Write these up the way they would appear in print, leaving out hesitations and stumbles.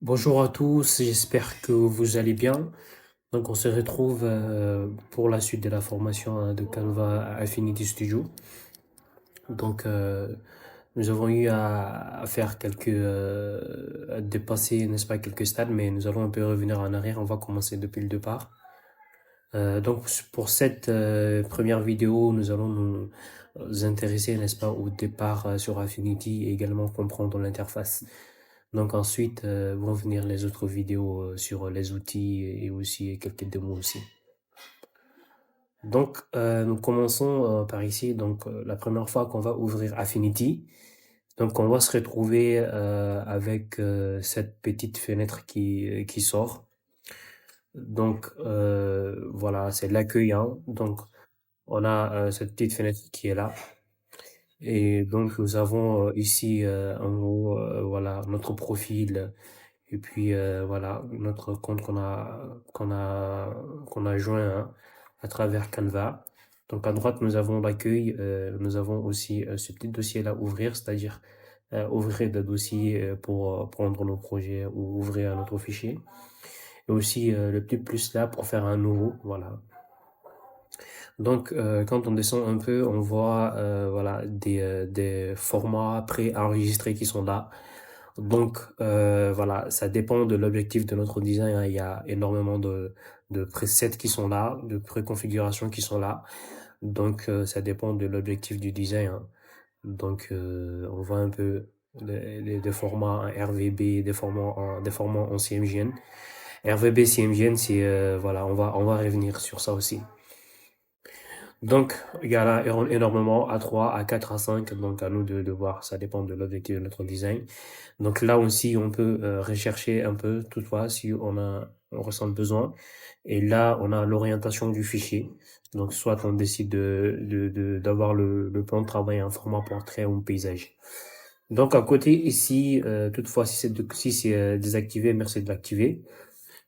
Bonjour à tous, j'espère que vous allez bien. Donc on se retrouve pour la suite de la formation de Canva Affinity Studio. Donc nous avons eu à faire à dépasser, n'est-ce pas, quelques stades, mais nous allons un peu revenir en arrière. On va commencer depuis le départ. Donc pour cette première vidéo, nous allons nous intéresser, n'est-ce pas, au départ sur Affinity et également comprendre l'interface. Donc ensuite vont venir les autres vidéos sur les outils et aussi quelques démos aussi. Donc nous commençons par ici. Donc la première fois qu'on va ouvrir Affinity, donc on va se retrouver avec cette petite fenêtre qui sort. Donc voilà, c'est l'accueil, hein. Donc on a cette petite fenêtre qui est là. Et donc nous avons ici en haut voilà notre profil. Et puis voilà, notre compte qu'on a joint hein, à travers Canva. Donc à droite, nous avons l'accueil, nous avons aussi ce petit dossier-là ouvrir, c'est-à-dire ouvrir des dossiers pour prendre nos projets ou ouvrir un autre fichier. Et aussi le petit plus là pour faire un nouveau, voilà. Donc quand on descend un peu, on voit voilà des formats pré-enregistrés qui sont là. Donc voilà, ça dépend de l'objectif de notre design, hein. Il y a énormément de presets qui sont là, de préconfigurations qui sont là. Donc ça dépend de l'objectif du design, hein. Donc on voit un peu des formats en RVB, des formats en CMJN. RVB, CMJN, c'est voilà, on va revenir sur ça aussi. Donc, il y en a énormément, A3, A4, A5, donc à nous de voir, ça dépend de l'objectif de notre design. Donc là aussi, on peut rechercher un peu, toutefois, si on ressent le besoin. Et là, on a l'orientation du fichier. Donc, soit on décide d'avoir le plan de travail en format portrait ou paysage. Donc, à côté, ici, toutefois, si c'est désactivé, merci de l'activer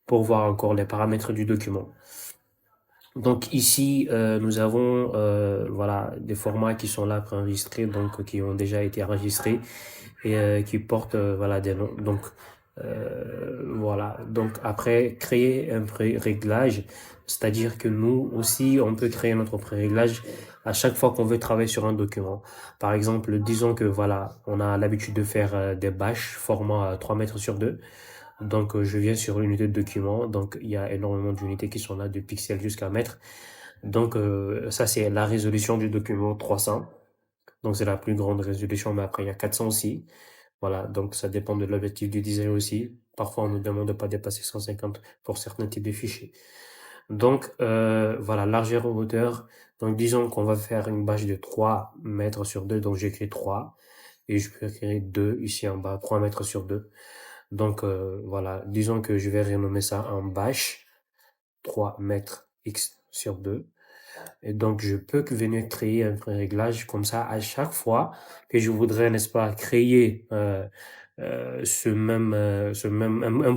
pour voir encore les paramètres du document. Donc ici, nous avons voilà des formats qui sont là préenregistrés, donc qui ont déjà été enregistrés et qui portent voilà des noms. Donc voilà. Donc après, créer un pré-réglage, c'est-à-dire que nous aussi, on peut créer notre pré-réglage à chaque fois qu'on veut travailler sur un document. Par exemple, disons que voilà, on a l'habitude de faire des bâches format 3 mètres sur 2. Donc, je viens sur l'unité de document. Donc, il y a énormément d'unités qui sont là, de pixels jusqu'à mètres. Donc, ça, c'est la résolution du document 300. Donc, c'est la plus grande résolution, mais après, il y a 400 aussi. Voilà, donc ça dépend de l'objectif du design aussi. Parfois, on nous demande de pas dépasser 150 pour certains types de fichiers. Donc, voilà, largeur ou hauteur. Donc, disons qu'on va faire une bâche de 3 mètres sur 2. Donc, j'écris 3. Et je peux écrire 2 ici en bas, 3 mètres sur 2. Donc voilà, disons que je vais renommer ça en bâche 3 mètres x sur 2. Et donc je peux venir créer un réglage comme ça à chaque fois que je voudrais, n'est-ce pas, créer un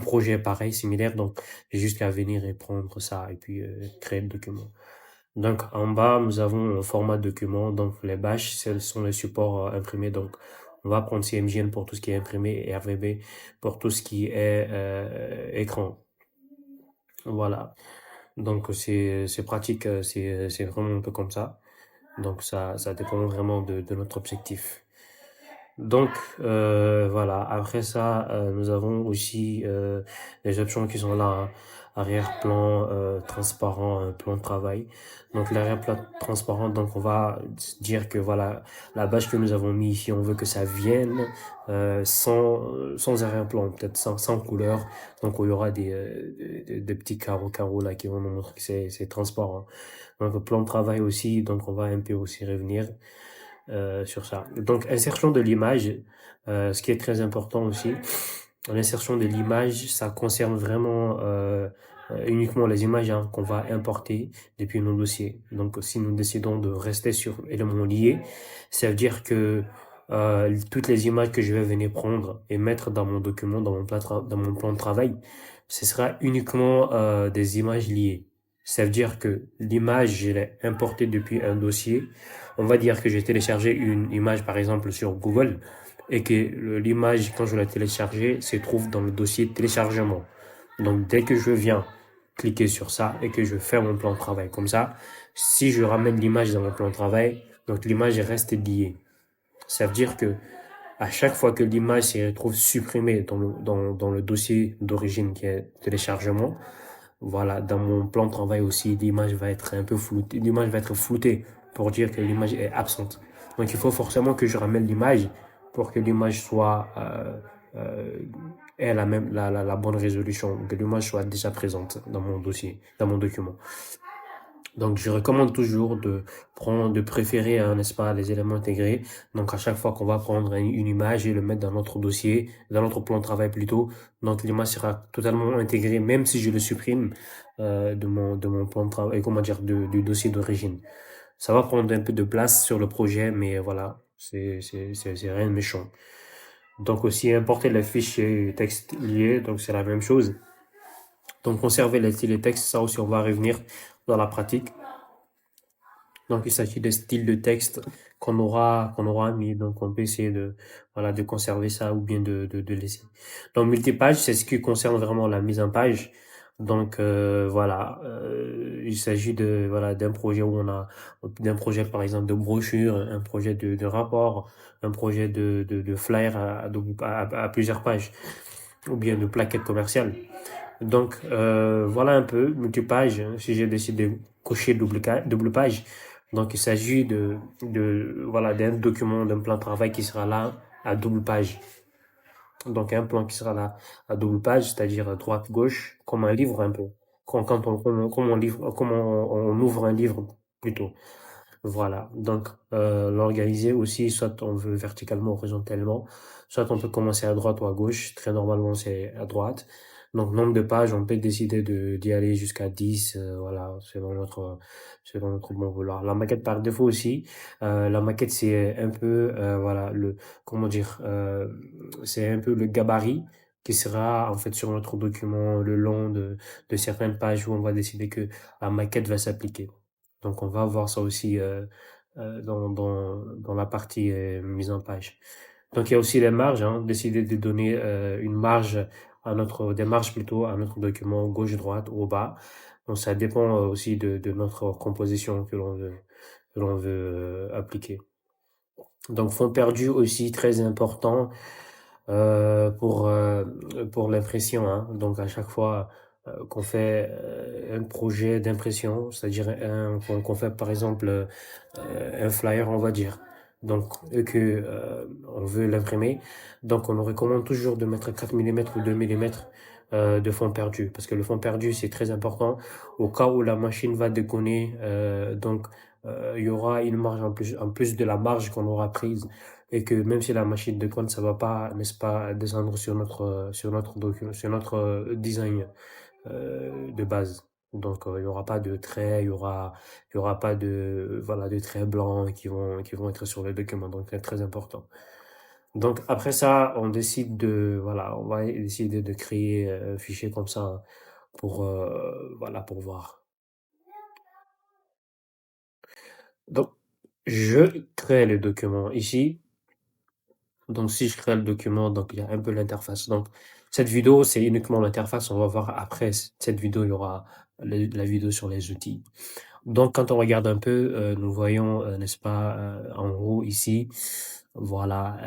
projet pareil, similaire. Donc j'ai juste qu'à venir et prendre ça et puis créer le document. Donc en bas, nous avons un format document. Donc les bâches, ce sont les supports imprimés. Donc on va prendre CMJN pour tout ce qui est imprimé et RVB pour tout ce qui est écran. Voilà. Donc c'est pratique, c'est vraiment un peu comme ça. Donc ça dépend vraiment de notre objectif. Donc voilà, après ça, nous avons aussi les options qui sont là, hein. Arrière-plan transparent, plan de travail. Donc l'arrière-plan transparent, donc on va dire que voilà, la bâche que nous avons mis ici, on veut que ça vienne sans arrière-plan, peut-être sans couleur. Donc il y aura des petits carreaux là qui vont nous montrer que c'est transparent. Donc le plan de travail aussi, donc on va un peu aussi revenir sur ça. Donc, insertion de l'image, ce qui est très important aussi. L'insertion de l'image, ça concerne vraiment uniquement les images hein, qu'on va importer depuis nos dossiers. Donc, si nous décidons de rester sur éléments liés, ça veut dire que toutes les images que je vais venir prendre et mettre dans mon document, dans mon plan de travail, ce sera uniquement des images liées. Ça veut dire que l'image, je l'ai importée depuis un dossier. On va dire que j'ai téléchargé une image, par exemple, sur Google. et que l'image, quand je la télécharge, se trouve dans le dossier téléchargement. Donc, dès que je viens cliquer sur ça et que je fais mon plan de travail comme ça, si je ramène l'image dans mon plan de travail, donc l'image reste liée. Ça veut dire que à chaque fois que l'image se retrouve supprimée dans le dossier d'origine qui est téléchargement, voilà, dans mon plan de travail aussi, l'image va être un peu floutée, l'image va être floutée pour dire que l'image est absente. Donc il faut forcément que je ramène l'image pour que l'image soit euh, ait la bonne résolution, que l'image soit déjà présente dans mon dossier, dans mon document. Donc, je recommande toujours de préférer, hein, n'est-ce pas, les éléments intégrés. Donc, à chaque fois qu'on va prendre une image et le mettre dans notre dossier, dans notre plan de travail plutôt, donc l'image sera totalement intégrée, même si je le supprime de mon plan de travail, comment dire, du dossier d'origine. Ça va prendre un peu de place sur le projet, mais voilà, c'est rien de méchant. Donc, aussi importer les fichiers texte liés, donc c'est la même chose. Donc, conserver les styles et textes, ça aussi, on va revenir dans la pratique. Donc, il s'agit de styles de texte qu'on aura mis. Donc, on peut essayer voilà, de conserver ça ou bien de laisser. Donc, multipage, c'est ce qui concerne vraiment la mise en page. Donc, voilà, il s'agit voilà, d'un projet où d'un projet, par exemple, de brochure, un projet de rapport, un projet de flyer à plusieurs pages ou bien de plaquettes commerciales. Donc, voilà un peu, multipage, hein, si j'ai décidé de cocher double page. Donc, il s'agit voilà, d'un document, d'un plan de travail qui sera là à double page. Donc, un plan qui sera là à double page, c'est-à-dire à droite, gauche, comme un livre un peu. Comme on ouvre un livre plutôt. Voilà. Donc, l'organiser aussi, soit on veut verticalement, horizontalement, soit on peut commencer à droite ou à gauche. Très normalement, c'est à droite. Donc, nombre de pages, on peut décider d'y aller jusqu'à 10, voilà, selon notre bon vouloir. La maquette par défaut aussi. La maquette, c'est un peu, voilà, comment dire, c'est un peu le gabarit qui sera, en fait, sur notre document le long de certaines pages où on va décider que la maquette va s'appliquer. Donc, on va voir ça aussi dans la partie mise en page. Donc, il y a aussi les marges, hein, décider de donner une marge des marges plutôt à notre document gauche-droite ou au bas. Donc, ça dépend aussi de notre composition que l'on veut appliquer. Donc, fond perdu aussi très important pour l'impression, hein. Donc, à chaque fois qu'on fait un projet d'impression, c'est-à-dire qu'on fait par exemple un flyer, on va dire, donc on veut l'imprimer, donc on recommande toujours de mettre 4 mm ou 2 mm de fond perdu, parce que le fond perdu c'est très important au cas où la machine va déconner, donc il y aura une marge en plus de la marge qu'on aura prise et que même si la machine déconne, ça va pas, n'est-ce pas, descendre sur notre design de base. Donc, il y aura pas de traits, il y aura pas voilà, de traits blancs qui vont être sur le document. Donc, c'est très important. Donc, après ça, voilà, on va décider de créer un fichier comme ça voilà, pour voir. Donc, je crée le document ici. Donc, si je crée le document, donc il y a un peu l'interface. Donc, cette vidéo, c'est uniquement l'interface. On va voir après cette vidéo, il y aura la vidéo sur les outils. Donc, quand on regarde un peu, nous voyons, n'est-ce pas, en haut ici, voilà,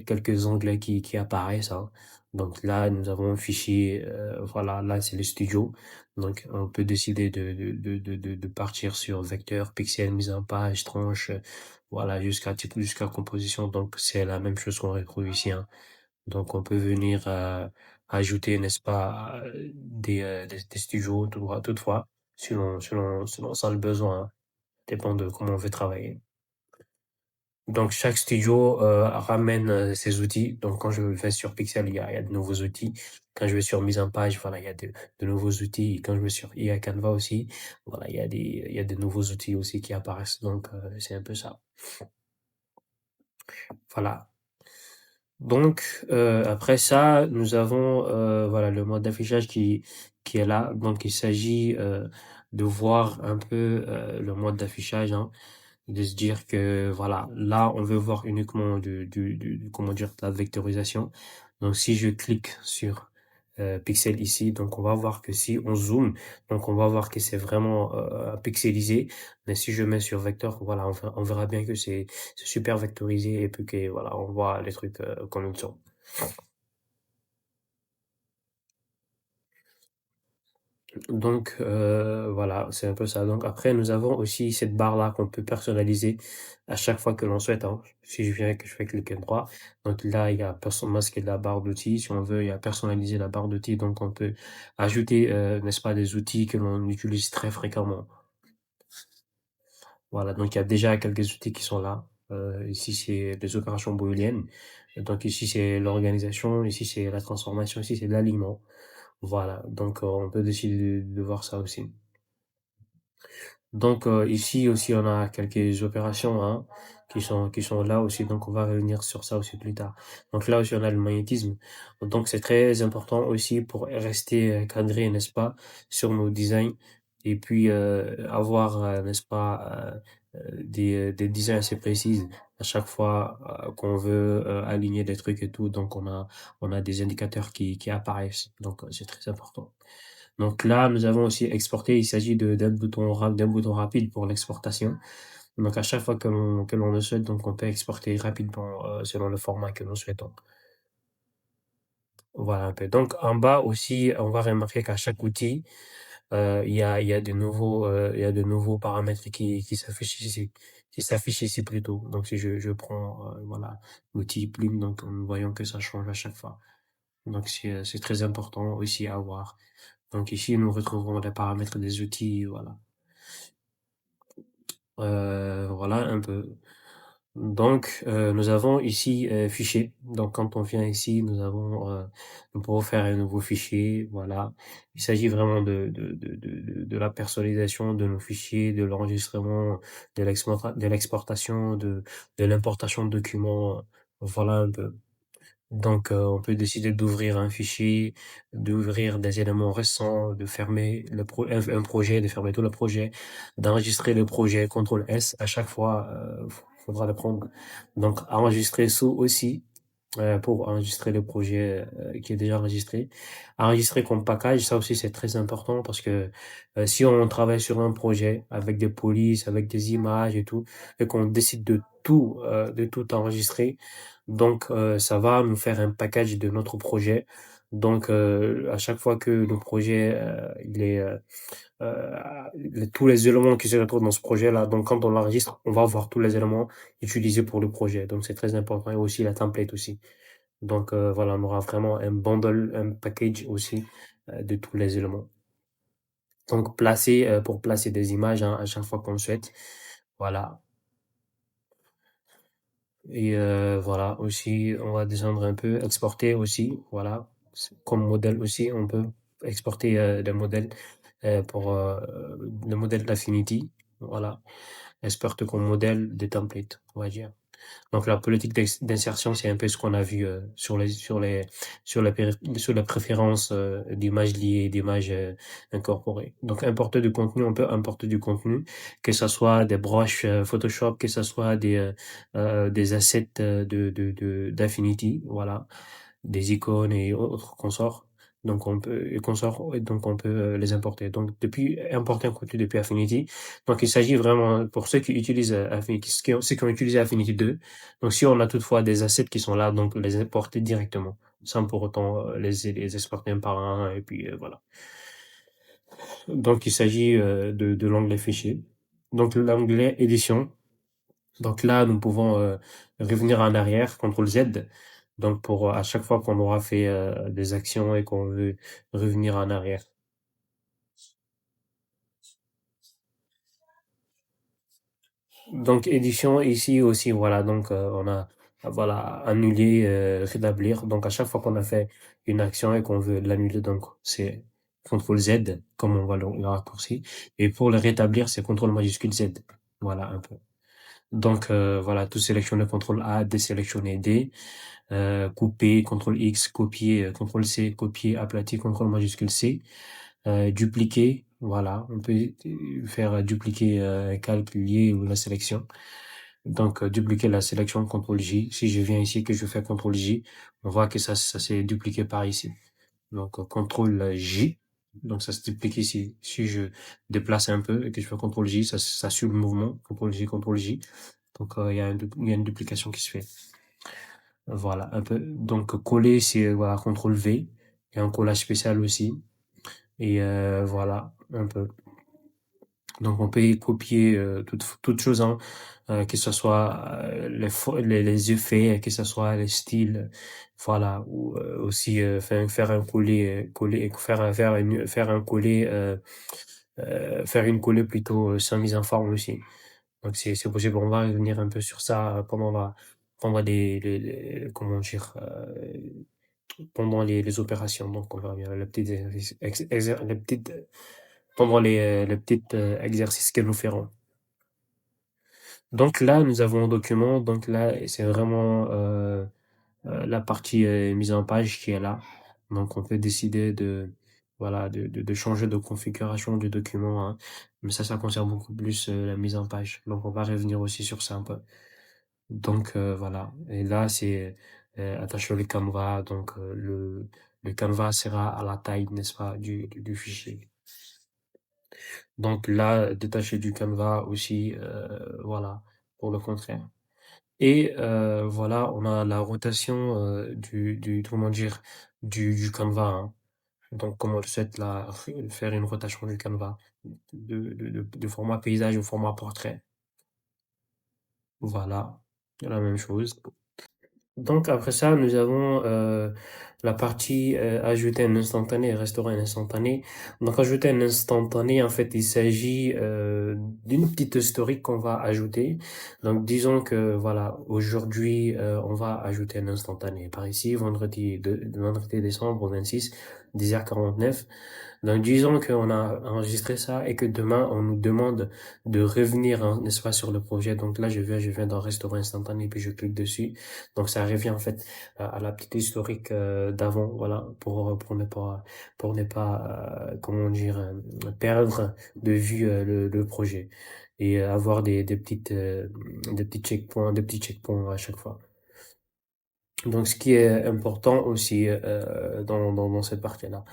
quelques onglets qui apparaissent, hein. Donc là, nous avons un fichier, voilà, là c'est le studio. Donc, on peut décider de partir sur vecteur, pixel, mise en page, tranche, voilà, jusqu'à type, jusqu'à composition. Donc, c'est la même chose qu'on retrouve ici, hein. Donc, on peut venir ajouter, n'est-ce pas, des studios toutefois, selon ça le besoin, hein. Dépend de comment on veut travailler. Donc, chaque studio ramène ses outils. Donc, quand je vais sur Pixel, il y a de nouveaux outils. Quand je vais sur mise en page, voilà, il y a de nouveaux outils. Et quand je vais sur IA Canva aussi, voilà, il y a de nouveaux outils aussi qui apparaissent. Donc, c'est un peu ça. Voilà. Donc, après ça, nous avons voilà, le mode d'affichage qui est là. Donc, il s'agit de voir un peu le mode d'affichage, hein. de se dire que voilà, là, on veut voir uniquement comment dire, de la vectorisation. Donc, si je clique sur pixel ici, donc on va voir que si on zoome, donc on va voir que c'est vraiment pixelisé. Mais si je mets sur vecteur, voilà, on verra bien que c'est super vectorisé et puis que voilà, on voit les trucs comme ils sont. Donc voilà, c'est un peu ça. Donc après, nous avons aussi cette barre-là qu'on peut personnaliser à chaque fois que l'on souhaite, hein. Si je viens et que je fais cliquer droit, donc là, il y a masquer la barre d'outils. Si on veut, il y a personnaliser la barre d'outils. Donc on peut ajouter, n'est-ce pas, des outils que l'on utilise très fréquemment. Voilà, donc il y a déjà quelques outils qui sont là. Ici, c'est les opérations booléennes. Donc ici, c'est l'organisation. Ici, c'est la transformation. Ici, c'est l'alignement. Voilà, donc on peut décider de voir ça aussi. Donc ici aussi on a quelques opérations hein, qui sont là aussi, donc on va revenir sur ça aussi plus tard. Donc là aussi on a le magnétisme, donc c'est très important aussi pour rester cadré, n'est-ce pas, sur nos designs et puis avoir, n'est-ce pas, des designs assez précises à chaque fois qu'on veut aligner des trucs et tout, donc on a des indicateurs qui apparaissent, donc c'est très important. Donc là, nous avons aussi exporté. Il s'agit d'un bouton rapide pour l'exportation. Donc à chaque fois que l'on le souhaite, donc on peut exporter rapidement selon le format que nous souhaitons. Voilà un peu. Donc en bas aussi, on va remarquer qu'à chaque outil, il y a il y a de nouveaux paramètres qui s'affichent ici, plutôt. Donc si je prends voilà l'outil plume, donc nous voyons que ça change à chaque fois. Donc c'est très important aussi à voir. Donc ici, nous retrouvons les paramètres des outils, voilà. Voilà un peu. Donc, nous avons ici fichier. Donc, quand on vient ici, nous pouvons faire un nouveau fichier. Voilà. Il s'agit vraiment de la personnalisation de nos fichiers, de l'enregistrement, de l'exportation, de l'importation de documents. Voilà un peu. Donc, on peut décider d'ouvrir un fichier, d'ouvrir des éléments récents, de fermer un projet, de fermer tout le projet, d'enregistrer le projet, CTRL S à chaque fois, faudra le prendre. Donc, enregistrer sous aussi, pour enregistrer le projet qui est déjà enregistré. Enregistrer comme package, ça aussi c'est très important parce que si on travaille sur un projet avec des polices, avec des images et tout, et qu'on décide de tout enregistrer, donc ça va nous faire un package de notre projet. Donc à chaque fois que le projet euh, tous les éléments qui se retrouvent dans ce projet-là, donc quand on l'enregistre, on va voir tous les éléments utilisés pour le projet. Donc c'est très important et aussi la template aussi. Donc voilà, on aura vraiment un bundle, un package aussi de tous les éléments. Donc pour placer des images hein, à chaque fois qu'on le souhaite. Voilà. Et voilà, aussi, on va descendre un peu, exporter aussi, voilà. Comme modèle aussi, on peut exporter des modèles pour le modèle d'Affinity. Voilà. Exporter comme modèle des templates, on va dire. Donc la politique d'insertion, c'est un peu ce qu'on a vu sur les préférences d'images liées, d'images incorporées. Donc importer du contenu, on peut importer du contenu, que ce soit des broches Photoshop, que ce soit des assets d'Affinity, voilà, des icônes et autres consorts. Donc on peut les importer. Donc depuis importer un contenu depuis Affinity, donc il s'agit vraiment pour ceux qui utilisent Affinity, ceux qui ont utilisé Affinity 2. Donc si on a toutefois des assets qui sont là, donc les importer directement, sans pour autant les exporter un par un et puis voilà. Donc il s'agit de l'onglet fichier. Donc l'onglet édition. Donc là, nous pouvons revenir en arrière, CTRL Z. Donc pour à chaque fois qu'on aura fait des actions et qu'on veut revenir en arrière. Donc édition ici aussi, voilà. Donc on a voilà annuler, rétablir. Donc à chaque fois qu'on a fait une action et qu'on veut l'annuler, donc c'est CTRL Z comme on va le raccourci. Et pour le rétablir, c'est CTRL majuscule Z. Voilà un peu. Donc voilà, tout sélectionner, CTRL A, désélectionner D. Couper, CTRL X, copier, CTRL C, copier, aplatir, CTRL majuscule C, dupliquer, Voilà, on peut faire dupliquer un calque lié ou la sélection. Donc, dupliquer la sélection, CTRL J. Si je viens ici, que je fais CTRL J, on voit que ça s'est dupliqué par ici. Donc, CTRL J. Donc, ça se duplique ici. Si je déplace un peu et que je fais CTRL J, ça suit le mouvement. CTRL J, CTRL J. Donc, il y a une duplication qui se fait. Voilà, un peu. Donc, coller, c'est, voilà, CTRL V. Il y a un collage spécial aussi. Et voilà, un peu. Donc on peut y copier toute chose, hein, que ce soit les effets, que ce soit les styles, voilà, ou aussi faire un faire un coller, faire une collée plutôt sans mise en forme aussi. Donc c'est possible. On va revenir un peu sur ça pendant comment dire, pendant les opérations. Donc on va revenir les petites les petites pendant les petites exercices que nous ferons. Donc là, nous avons un document. Donc là, c'est vraiment la partie mise en page qui est là. Donc on peut décider voilà, de changer de configuration du document, hein. Mais ça concerne beaucoup plus la mise en page. Donc on va revenir aussi sur ça un peu. Donc voilà. Et là, c'est attacher le canevas. Donc le canevas sera à la taille, n'est-ce pas, du fichier. Donc là, détacher du canevas aussi, voilà, pour le contraire. Et voilà, on a la rotation comment dire, du canevas, hein. Donc, comme on le souhaite, là, faire une rotation du canevas de format paysage au format portrait. Voilà, la même chose. Donc après ça, nous avons la partie ajouter un instantané et restaurer un instantané. Donc ajouter un instantané, en fait, il s'agit d'une petite story qu'on va ajouter. Donc disons que voilà, aujourd'hui, on va ajouter un instantané. Par ici, vendredi décembre 26, 10h49. Donc, disons qu'on a enregistré ça et que demain, on nous demande de revenir, hein, n'est-ce pas, sur le projet. Donc là, je viens dans Restaurer instantané, puis je clique dessus. Donc, ça revient, en fait, à la petite historique d'avant, voilà, pour ne pas, comment dire, perdre de vue le projet et avoir des petits checkpoints à chaque fois. Donc, ce qui est important aussi dans cette partie-là.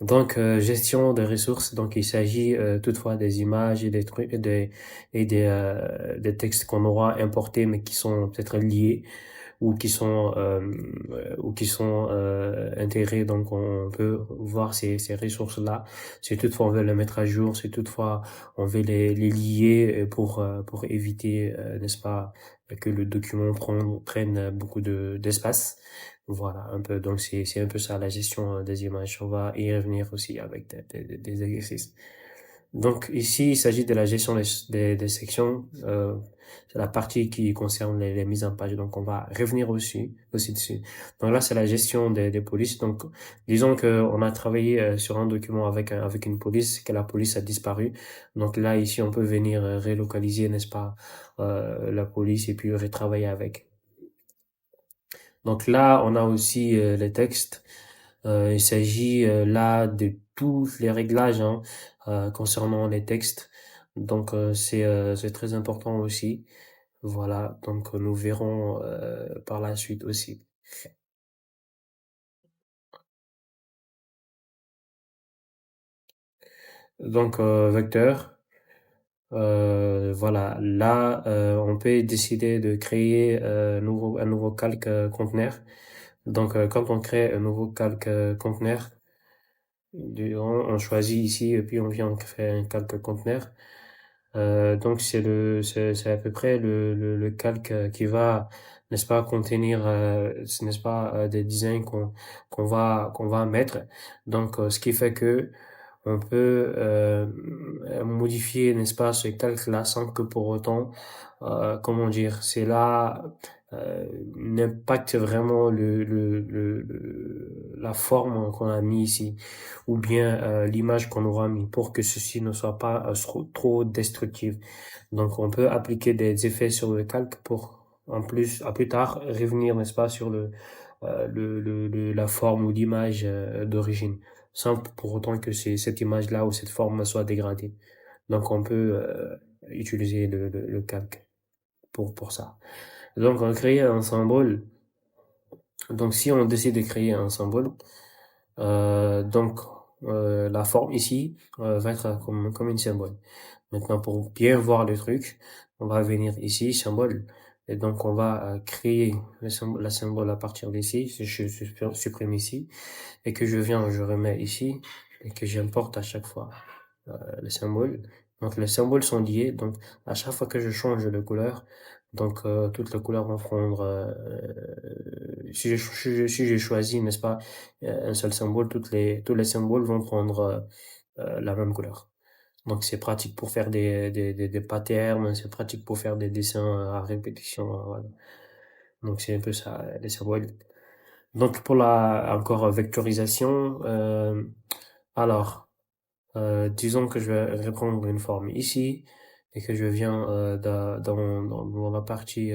Donc, gestion des ressources. Donc, il s'agit toutefois des images et des trucs des textes qu'on aura importés, mais qui sont peut-être liés ou qui sont intégrés. Donc, on peut voir ces ressources-là. Si toutefois on veut les mettre à jour, si toutefois on veut les lier pour éviter, n'est-ce pas, que le document prenne beaucoup d'espace. Voilà, un peu. Donc, c'est un peu ça, la gestion des images. On va y revenir aussi avec des exercices. Donc, ici, il s'agit de la gestion des sections. C'est la partie qui concerne les mises en page. Donc, on va revenir aussi dessus. Donc là, c'est la gestion des polices. Donc, disons que on a travaillé sur un document avec une police, que la police a disparu. Donc là, ici, on peut venir relocaliser, n'est-ce pas, la police et puis retravailler avec. Donc là, on a aussi les textes. Il s'agit là de tous les réglages, hein, concernant les textes. Donc c'est très important aussi. Voilà, donc nous verrons par la suite aussi. Donc vecteur, voilà, là on peut décider de créer un nouveau calque conteneur. Donc quand on crée un nouveau calque conteneur, on choisit ici et puis on vient on crée un calque conteneur. Donc c'est à peu près le calque qui va, n'est-ce pas, contenir, n'est-ce pas, des designs qu'on va mettre. Donc ce qui fait que on peut modifier, n'est-ce pas, ce calque-là sans que pour autant, comment dire, c'est là n'impacte vraiment la forme qu'on a mis ici ou bien l'image qu'on aura mis pour que ceci ne soit pas trop destructif. Donc on peut appliquer des effets sur le calque pour en plus à plus tard revenir, n'est-ce pas, sur la forme ou l'image d'origine. sans pour autant que cette image-là ou cette forme soit dégradée. Donc on peut utiliser le calque pour ça. Donc on crée un symbole. Donc si on décide de créer un symbole, donc la forme ici va être comme une symbole. Maintenant, pour bien voir le truc, on va venir ici, symbole, et donc on va créer la symbole à partir d'ici. Je supprime ici, et que je remets ici, et que j'importe à chaque fois le symbole. Donc les symboles sont liés, donc à chaque fois que je change de couleur, donc toutes les couleurs vont prendre, si j'ai choisi, n'est-ce pas, un seul symbole, tous les symboles vont prendre la même couleur. Donc c'est pratique pour faire des patterns, c'est pratique pour faire des dessins à répétition, voilà. Donc c'est un peu ça, les symboles. Donc pour la encore vectorisation, alors disons que je vais reprendre une forme ici et que je viens dans la partie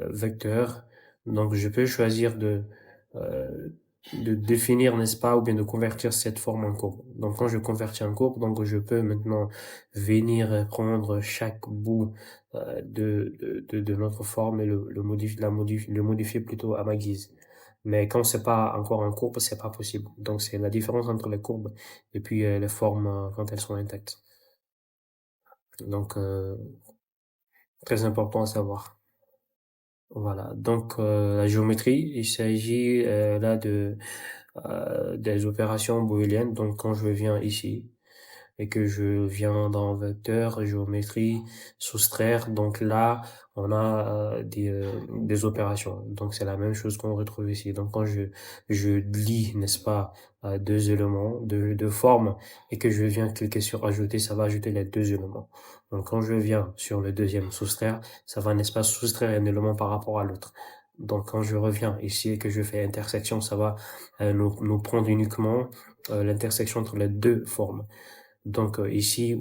vecteur. Donc je peux choisir euh, de définir, n'est-ce pas, ou bien de convertir cette forme en courbe. Donc quand je convertis en courbe, donc je peux maintenant venir prendre chaque bout de notre forme et le modifier plutôt à ma guise. Mais quand c'est pas encore en courbe, c'est pas possible. Donc c'est la différence entre les courbes et puis les formes quand elles sont intactes. Donc très important à savoir. Voilà. Donc la géométrie, il s'agit là des opérations booléennes. Donc quand je viens ici et que je viens dans vecteur, géométrie, soustraire, donc là on a des opérations. Donc c'est la même chose qu'on retrouve ici. Donc quand je lis, n'est-ce pas, deux éléments de forme et que je viens cliquer sur ajouter, ça va ajouter les deux éléments. Donc quand je viens sur le deuxième soustraire, ça va, n'est-ce pas, soustraire un élément par rapport à l'autre. Donc quand je reviens ici et que je fais intersection, ça va nous prendre uniquement l'intersection entre les deux formes. Donc ici,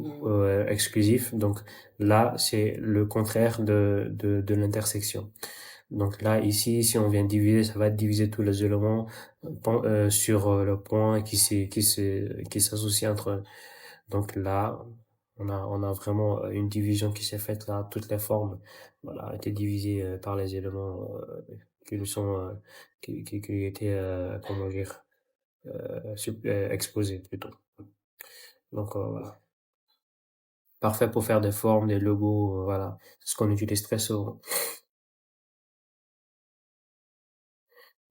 exclusif, donc là, c'est le contraire de l'intersection. Donc là, ici, si on vient diviser, ça va diviser tous les éléments sur le point qui s'associe entre eux. Donc là, on a vraiment une division qui s'est faite là, toutes les formes, voilà, étaient divisées par les éléments qui nous sont, qui étaient, comment dire, exposés plutôt. Donc voilà. Parfait pour faire des formes, des logos, voilà. C'est ce qu'on utilise très souvent.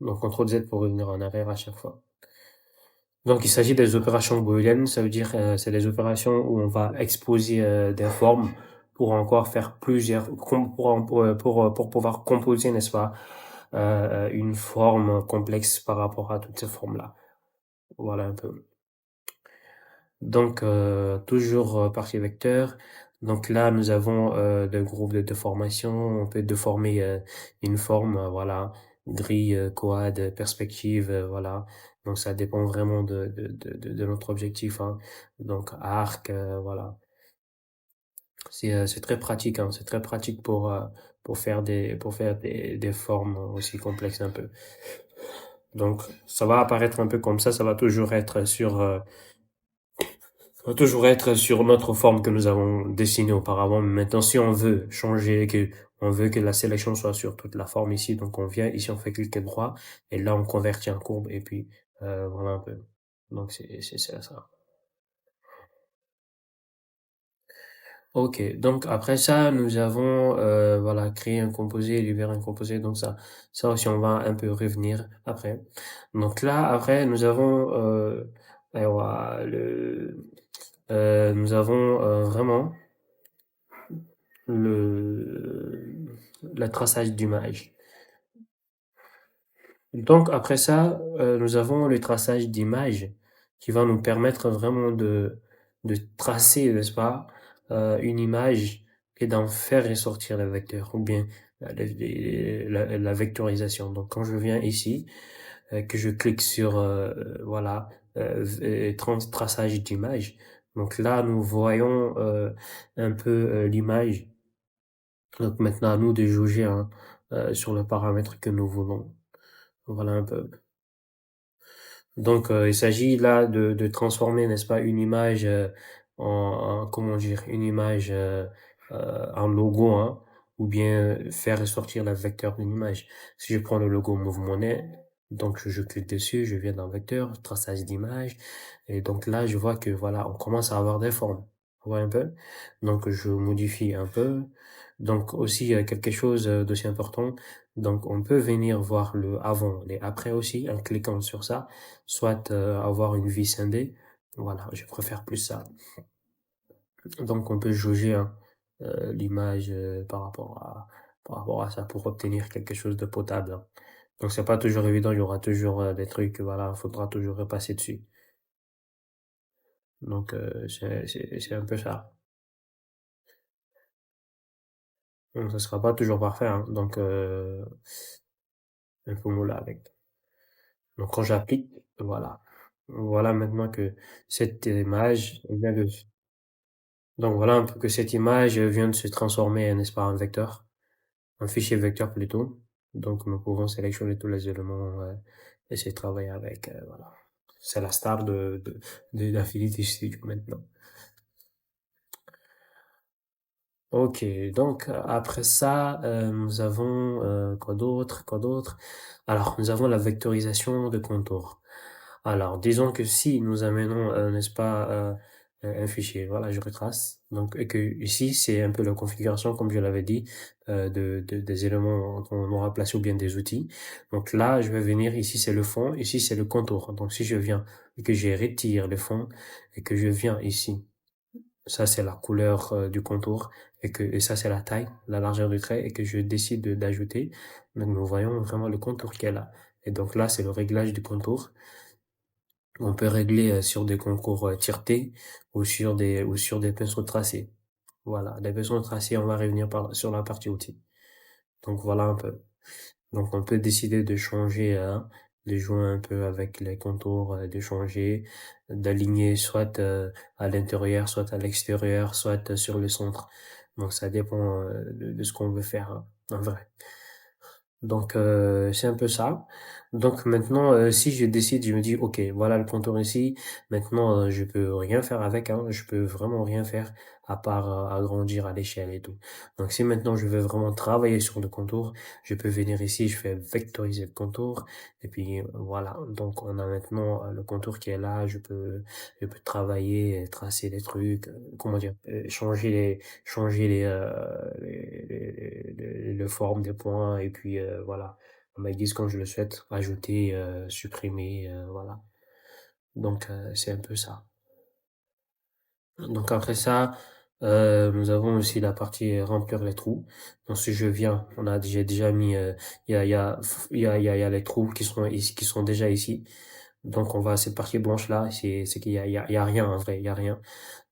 Donc, CTRL Z pour revenir en arrière à chaque fois. Donc, il s'agit des opérations booléennes. Ça veut dire, c'est des opérations où on va exposer des formes pour encore faire plusieurs, pour pouvoir composer, n'est-ce pas, une forme complexe par rapport à toutes ces formes-là. Voilà un peu. Donc, toujours partie vecteur. Donc là, nous avons des groupes de formation. On peut déformer une forme, voilà, grille, quad, perspective, voilà. Donc ça dépend vraiment de notre objectif, hein. Donc arc, voilà. C'est très pratique, hein. C'est très pratique pour faire des formes aussi complexes un peu. Donc ça va apparaître un peu comme ça va toujours être va toujours être sur notre forme que nous avons dessinée auparavant. Mais maintenant, si on veut changer, que on veut que la sélection soit sur toute la forme ici, donc on vient ici, on fait clic droit, et là on convertit en courbe, et puis voilà un peu. Donc c'est ça. Ok, donc après ça, nous avons voilà créé un composé, libéré un composé. Donc ça aussi on va un peu revenir après. Donc là après nous avons voilà, nous avons vraiment le traçage d'image. Donc après ça, nous avons le traçage d'image qui va nous permettre vraiment de tracer, n'est-ce pas, une image et d'en faire ressortir le vecteur ou bien la vectorisation. Donc quand je viens ici, que je clique sur voilà traçage d'image, donc là nous voyons un peu l'image. Donc maintenant, à nous de juger hein, sur le paramètre que nous voulons. Voilà un peu. Donc, il s'agit là de transformer, n'est-ce pas, une image comment dire, une image en logo, hein, ou bien faire ressortir le vecteur d'une image. Si je prends le logo Move Money, donc je clique dessus, je viens dans vecteur, traçage d'image, et donc là, je vois que voilà, on commence à avoir des formes. On voit un peu? Donc, je modifie un peu. Donc, aussi, quelque chose d'aussi important. Donc, on peut venir voir le avant et après aussi en cliquant sur ça, soit avoir une vie scindée. Voilà, je préfère plus ça. Donc, on peut jauger hein, l'image par rapport à ça pour obtenir quelque chose de potable, hein. Donc, c'est pas toujours évident, il y aura toujours des trucs, voilà, faudra toujours repasser dessus. Donc, c'est un peu ça. Donc, ça sera pas toujours parfait, hein. Donc, il faut mouler avec. Donc, quand j'applique, voilà. Voilà maintenant que cette image vient de donc voilà un peu que cette image vient de se transformer, n'est-ce pas, en vecteur, un fichier vecteur plutôt. Donc nous pouvons sélectionner tous les éléments, essayer de travailler avec, voilà. C'est la star d'Affinity Studio maintenant. Ok, donc après ça, nous avons quoi d'autre, quoi d'autre? Alors, nous avons la vectorisation de contours. Alors, disons que si nous amenons, n'est-ce pas, un fichier, voilà, je retrace. Donc, et que ici, c'est un peu la configuration, comme je l'avais dit, des éléments qu'on aura placés ou bien des outils. Donc là, je vais venir, ici, c'est le fond, ici, c'est le contour. Donc, si je viens et que je retire le fond et que je viens ici, ça, c'est la couleur du contour et ça, c'est la taille, la largeur du trait et que je décide d'ajouter. Donc, nous voyons vraiment le contour qu'elle a. Et donc là, c'est le réglage du contour. On peut régler sur des concours tiretés ou sur des pinceaux tracés. Voilà, des pinceaux tracés, on va revenir sur la partie outils. Donc voilà un peu. Donc on peut décider de changer, de jouer un peu avec les contours, de changer, d'aligner soit à l'intérieur, soit à l'extérieur, soit sur le centre. Donc ça dépend de ce qu'on veut faire, hein, en vrai. Donc c'est un peu ça. Donc maintenant, si je décide, je me dis, ok, voilà le contour ici. Maintenant, je peux rien faire avec, hein. Je peux vraiment rien faire à part agrandir à l'échelle et tout. Donc si maintenant je veux vraiment travailler sur le contour, je peux venir ici, je fais vectoriser le contour et puis voilà. Donc on a maintenant le contour qui est là. Je peux travailler, tracer des trucs, comment dire, changer les formes des points et puis voilà, on m'a dit comme je le souhaite, ajouter, supprimer, voilà. Donc c'est un peu ça. Donc après ça, nous avons aussi la partie remplir les trous. Donc si je viens, j'ai déjà mis, il y a, il y a les trous qui sont déjà ici. Donc on va à cette partie blanche là, c'est il y a rien en vrai, il y a rien.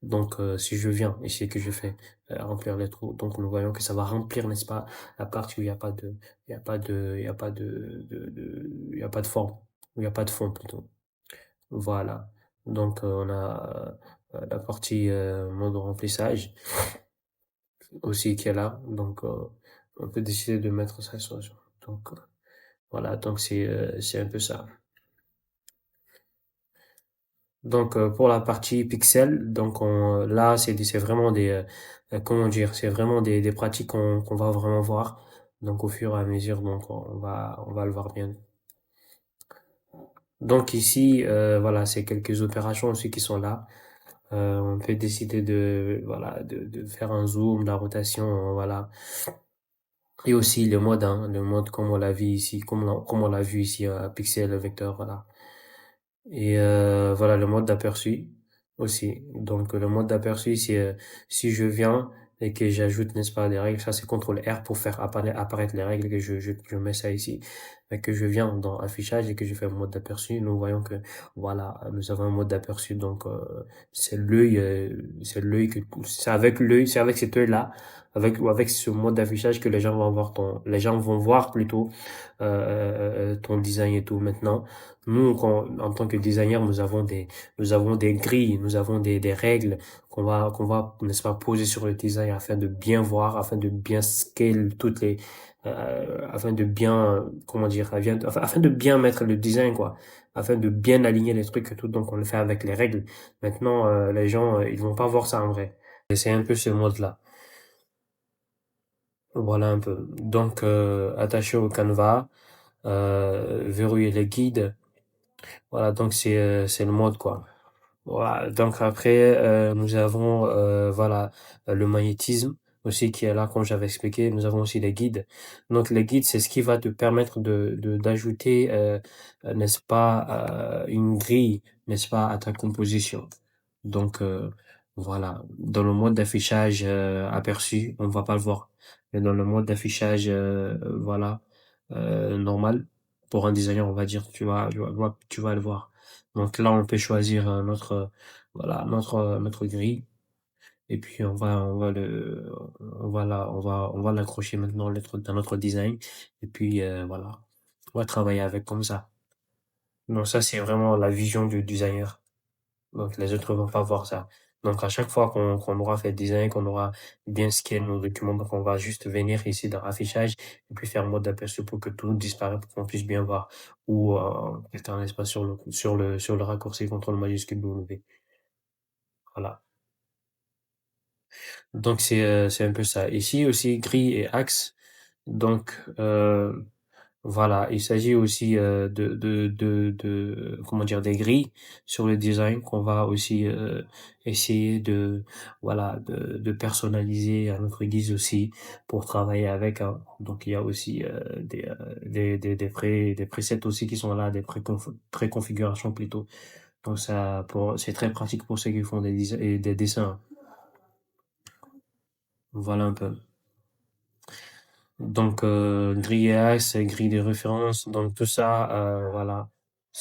Donc, si je viens et c'est que je fais remplir les trous, donc nous voyons que ça va remplir, n'est-ce pas, la partie où il y a pas il y a pas de forme, où il y a pas de fond plutôt. Voilà. Donc, on a la partie mode remplissage aussi qui est là. Donc, on peut décider de mettre ça donc, voilà. Donc, c'est un peu ça. Donc pour la partie pixel, donc là c'est vraiment comment dire, c'est vraiment des pratiques qu'on va vraiment voir. Donc au fur et à mesure, donc on va le voir bien. Donc ici voilà, c'est quelques opérations aussi qui sont là. On peut décider de voilà de faire un zoom, la rotation, voilà. Et aussi le mode comme on l'a vu ici, comme on l'a vu ici, pixel, vecteur, voilà. Et voilà le mode d'aperçu aussi. Donc le mode d'aperçu, c'est si je viens et que j'ajoute, n'est-ce pas, des règles, ça c'est CTRL R pour faire apparaître les règles que je mets ça ici. Mais que je viens dans affichage et que je fais un mode d'aperçu, nous voyons que voilà, nous avons un mode d'aperçu. Donc c'est l'œil que c'est avec cet œil-là, avec ce mode d'affichage que les gens vont voir les gens vont voir plutôt ton design et tout maintenant. Nous, en tant que designer, nous avons des grilles, nous avons des règles qu'on va, n'est-ce pas, poser sur le design afin de bien voir, afin de bien scale afin de bien, comment dire, afin de bien mettre le design, quoi. afin de bien aligner les trucs et tout. Donc, on le fait avec les règles. Maintenant, les gens, ils vont pas voir ça en vrai. Et c'est un peu ce mode-là. Voilà un peu. Donc, attaché au canevas, verrouiller les guides. Voilà, donc c'est le mode, quoi. Voilà, donc après, nous avons voilà le magnétisme aussi qui est là, comme j'avais expliqué. Nous avons aussi les guides. Donc les guides, c'est ce qui va te permettre d'ajouter, n'est-ce pas, une grille, n'est-ce pas, à ta composition. Donc voilà, dans le mode d'affichage aperçu, on va pas le voir. Mais dans le mode d'affichage, voilà, normal, pour un designer, on va dire, tu vas le voir. Donc là, on peut choisir voilà, notre grille. Et puis on va l'accrocher maintenant dans notre design. Et puis voilà, on va travailler avec comme ça. Donc ça, c'est vraiment la vision du designer. Donc les autres vont pas voir ça. Donc à chaque fois qu'on aura fait le design, qu'on aura bien scanné nos documents, donc on va juste venir ici dans l'affichage et puis faire mode d'aperçu pour que tout disparaisse, pour qu'on puisse bien voir. Ou mettre un espace sur le raccourci contrôle majuscule W. Voilà. Donc c'est un peu ça. Ici aussi grille et axe. Donc voilà, il s'agit aussi comment dire, des grilles sur le design qu'on va aussi essayer de personnaliser à notre guise aussi pour travailler avec, hein. Donc il y a aussi des presets aussi qui sont là, préconfigurations plutôt. Donc c'est très pratique pour ceux qui font des dessins. Voilà un peu. Donc, grille et axe, grille de référence, donc tout ça, voilà.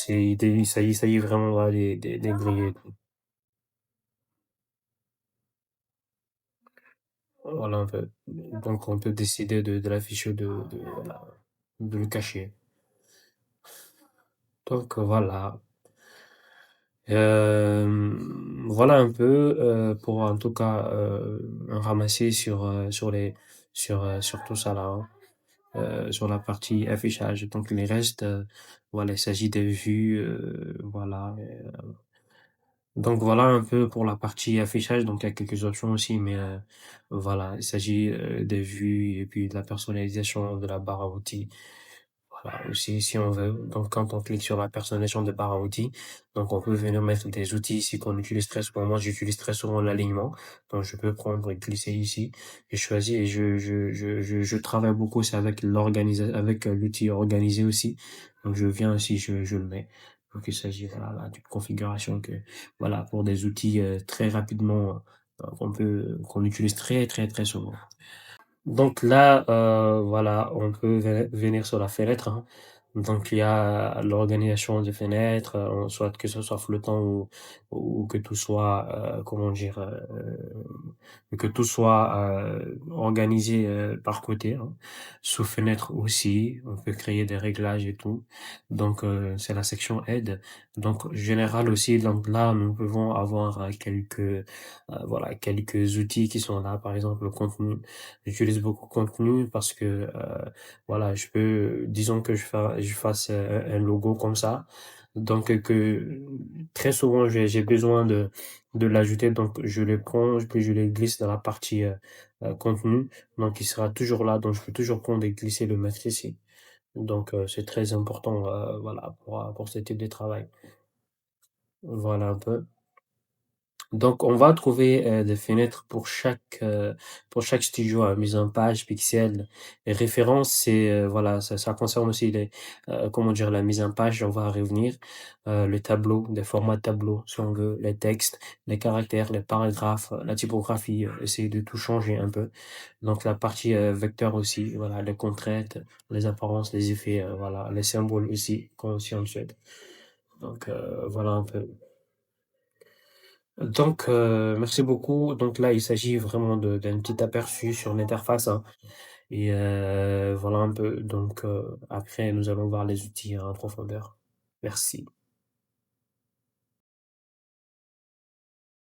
Il s'agit vraiment voilà, des grilles. Voilà un peu. Donc, on peut décider de l'afficher, voilà, de le cacher. Donc, voilà. Voilà un peu, pour en tout cas, ramasser sur tout ça là, hein. Sur la partie affichage. Donc, les restes, voilà, il s'agit des vues, voilà. Donc voilà un peu pour la partie affichage. Donc il y a quelques options aussi, mais voilà, il s'agit des vues et puis de la personnalisation de la barre à outils. Voilà, aussi si on veut. Donc quand on clique sur la personnalisation de barre à outils, donc on peut venir mettre des outils ici qu'on utilise très souvent. Moi j'utilise très souvent l'alignement. Donc je peux prendre et glisser ici et choisir et je travaille beaucoup aussi avec avec l'outil organisé aussi. Donc je viens ici, je le mets. Donc il s'agit voilà, là, d'une configuration que voilà pour des outils très rapidement qu'on utilise très souvent. Donc là, voilà, on peut venir sur la fenêtre, hein. Donc il y a l'organisation des fenêtres, soit que ce soit flottant ou que tout soit, comment dire, que tout soit organisé par côté, hein. Sous fenêtre aussi, on peut créer des réglages et tout. Donc c'est la section aide. Donc général aussi, donc là nous pouvons avoir voilà quelques outils qui sont là, par exemple le contenu. J'utilise beaucoup contenu parce que voilà, disons que je fasse un logo comme ça, donc que très souvent j'ai besoin de l'ajouter, donc je le prends, puis je le glisse dans la partie contenu, donc il sera toujours là, donc je peux toujours prendre et glisser le mettre ici. Donc c'est très important, voilà, pour ce type de travail. Voilà un peu. Donc, on va trouver des fenêtres pour chaque studio, mise en page, pixels. Les références, c'est voilà, ça concerne aussi comment dire, la mise en page. On va revenir le tableau, des formats de tableau, si on veut, les textes, les caractères, les paragraphes, la typographie. Essayer de tout changer un peu. Donc, la partie vecteur aussi, voilà, les contraintes, les apparences, les effets, voilà, les symboles aussi, comme si on souhaite. Donc, voilà un peu. Donc, merci beaucoup. Donc là, il s'agit vraiment d'un petit aperçu sur l'interface, hein. Et voilà un peu. Donc, après, nous allons voir les outils en profondeur. Merci.